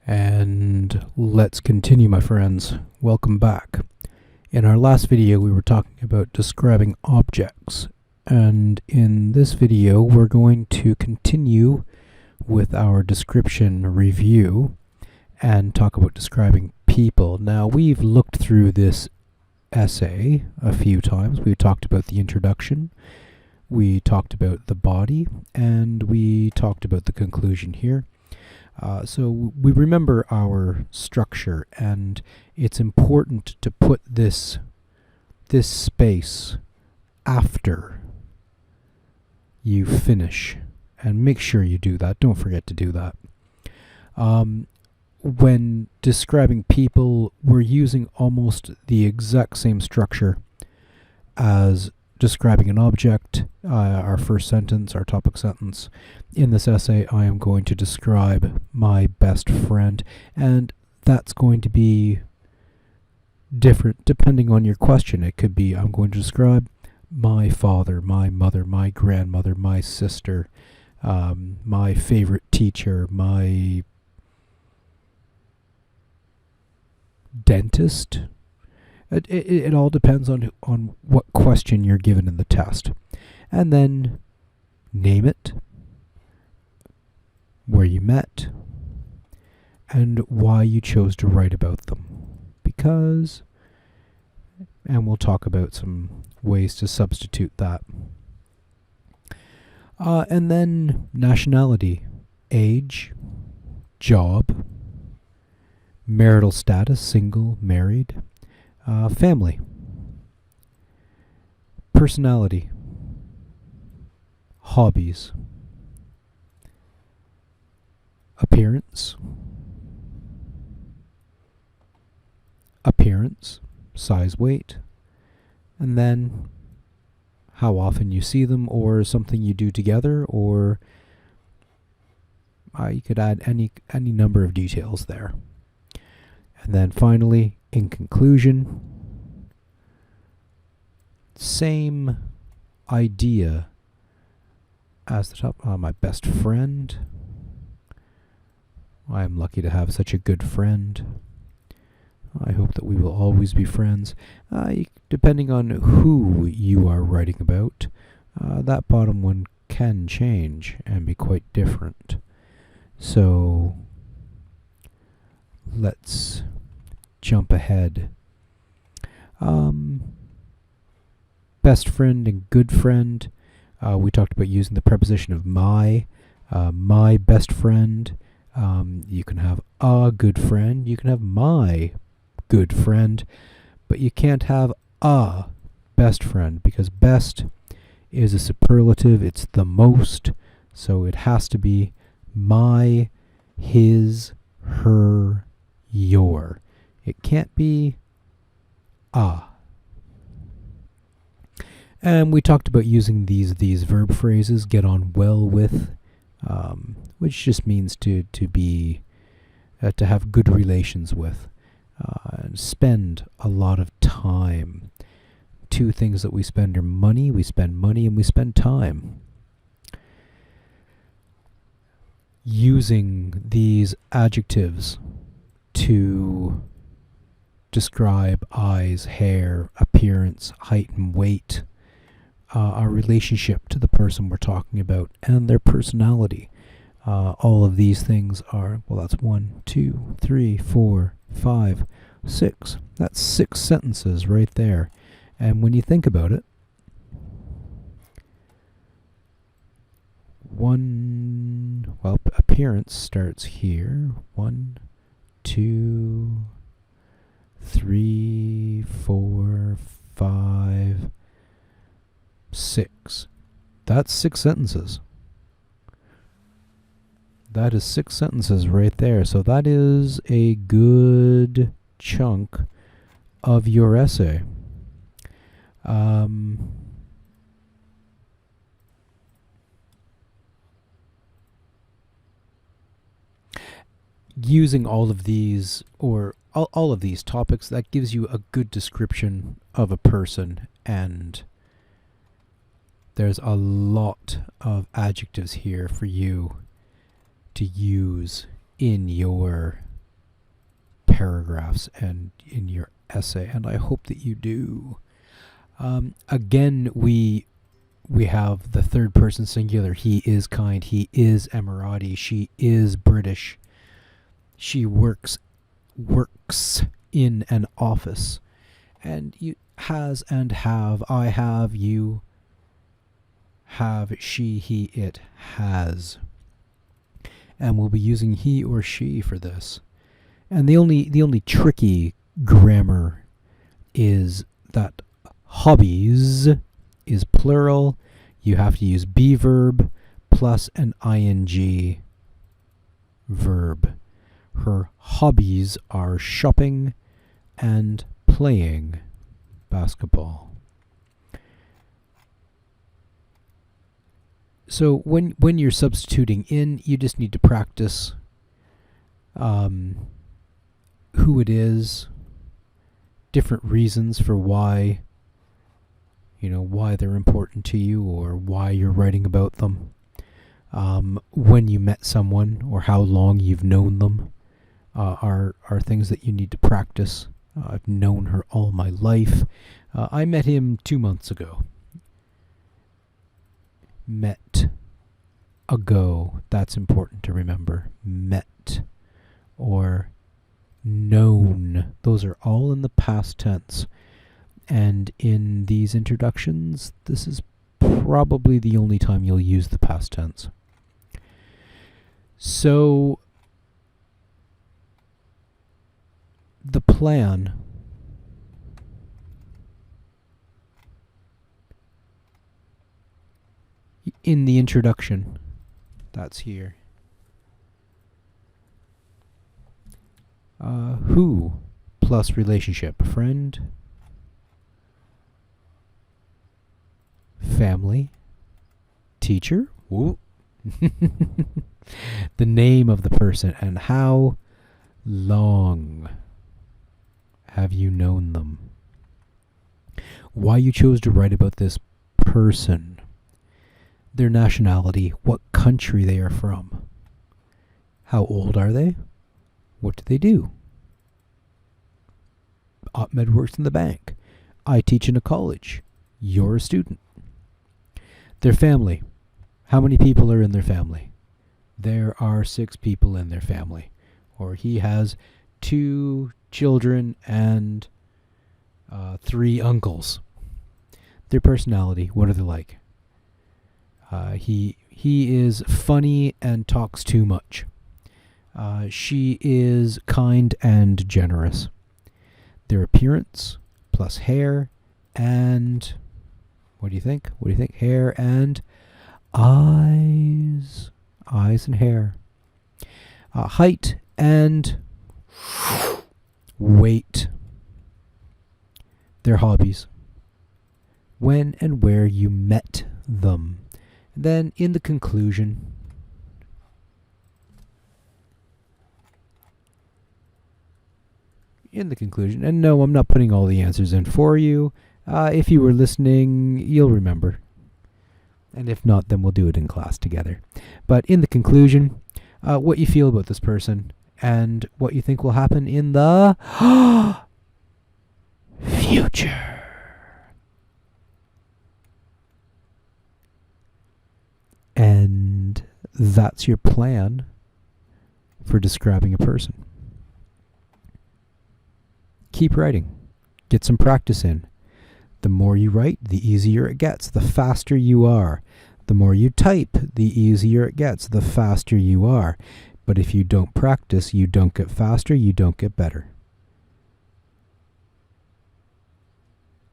And let's continue, my friends. Welcome back. In our last video, we were talking about describing objects. And in this video, we're going to continue with our description review and talk about describing people. Now, we've looked through this essay a few times. We talked about the introduction, we talked about the body, and we talked about the conclusion here. So we remember our structure, and it's important to put this space after you finish, and make sure you do that. Don't forget to do that. When describing people, we're using almost the exact same structure as describing an object. Our first sentence, our topic sentence. In this essay, I am going to describe my best friend, and that's going to be different depending on your question. It could be, I'm going to describe my father, my mother, my grandmother, my sister, my favorite teacher, my dentist. It all depends on what question you're given in the test. And then name it, where you met, and why you chose to write about them. Because, and we'll talk about some ways to substitute that. And then nationality, age, job, marital status, single, married, family, personality, hobbies, appearance, size, weight, and then how often you see them, or something you do together, or you could add any number of details there. And then finally, in conclusion, same idea as the top. My best friend. I am lucky to have such a good friend. I hope that we will always be friends. Depending on who you are writing about, that bottom one can change and be quite different. So let's jump ahead. Best friend and good friend. We talked about using the preposition of my best friend. You can have a good friend. You can have my good friend. But you can't have a best friend, because best is a superlative. It's the most. So it has to be my, his, her, your. It can't be a. And we talked about using these verb phrases, get on well with, which just means to have good relations with, spend a lot of time. Two things that we spend are money. We spend money and we spend time. Using these adjectives to describe eyes, hair, appearance, height and weight, our relationship to the person we're talking about, and their personality. All of these things are, well, that's 1, 2, 3, 4, 5, 6. That's 6 sentences right there. And when you think about it, appearance starts here. 1, 2, 3, 4, 5, 6. That's 6 sentences. That is 6 sentences right there. So that is a good chunk of your essay. Using all of these, or all of these topics, that gives you a good description of a person, and there's a lot of adjectives here for you to use in your paragraphs and in your essay, and I hope that you do. Again, we have the third person singular. He is kind. He is Emirati. She is British. She works in an office. And you has and have. I have. You have. She, he, it has. And we'll be using he or she for this. And the only tricky grammar is that hobbies is plural. You have to use be verb plus an ing verb. Her hobbies are shopping and playing basketball. So when you're substituting in, you just need to practice who it is, different reasons for why, why they're important to you or why you're writing about them, when you met someone or how long you've known them, are things that you need to practice. I've known her all my life. I met him 2 months ago. Met ago. That's important to remember. Met or known. Those are all in the past tense. And in these introductions, this is probably the only time you'll use the past tense. So the plan in the introduction, that's here. Who plus relationship, friend, family, teacher, whoop. The name of the person, and how long have you known them? Why you chose to write about this person, their nationality, what country they are from, how old are they, what do they do? Ahmed works in the bank. I teach in a college. You're a student. Their family. How many people are in their family? There are 6 people in their family. Or he has 2 children and 3 uncles. Their personality. What are they like? He is funny and talks too much. She is kind and generous. Their appearance plus hair and what do you think? What do you think? Hair and eyes. Eyes and hair. Height and weight. Their hobbies. When and where you met them. Then in the conclusion, and no, I'm not putting all the answers in for you. If you were listening, you'll remember. And if not, then we'll do it in class together. But in the conclusion, what you feel about this person and what you think will happen in the future. And that's your plan for describing a person. Keep writing. Get some practice in. The more you write, the easier it gets. The faster you are. The more you type, the easier it gets. The faster you are. But if you don't practice, you don't get faster, you don't get better.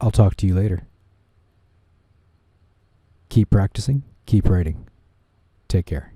I'll talk to you later. Keep practicing. Keep writing. Take care.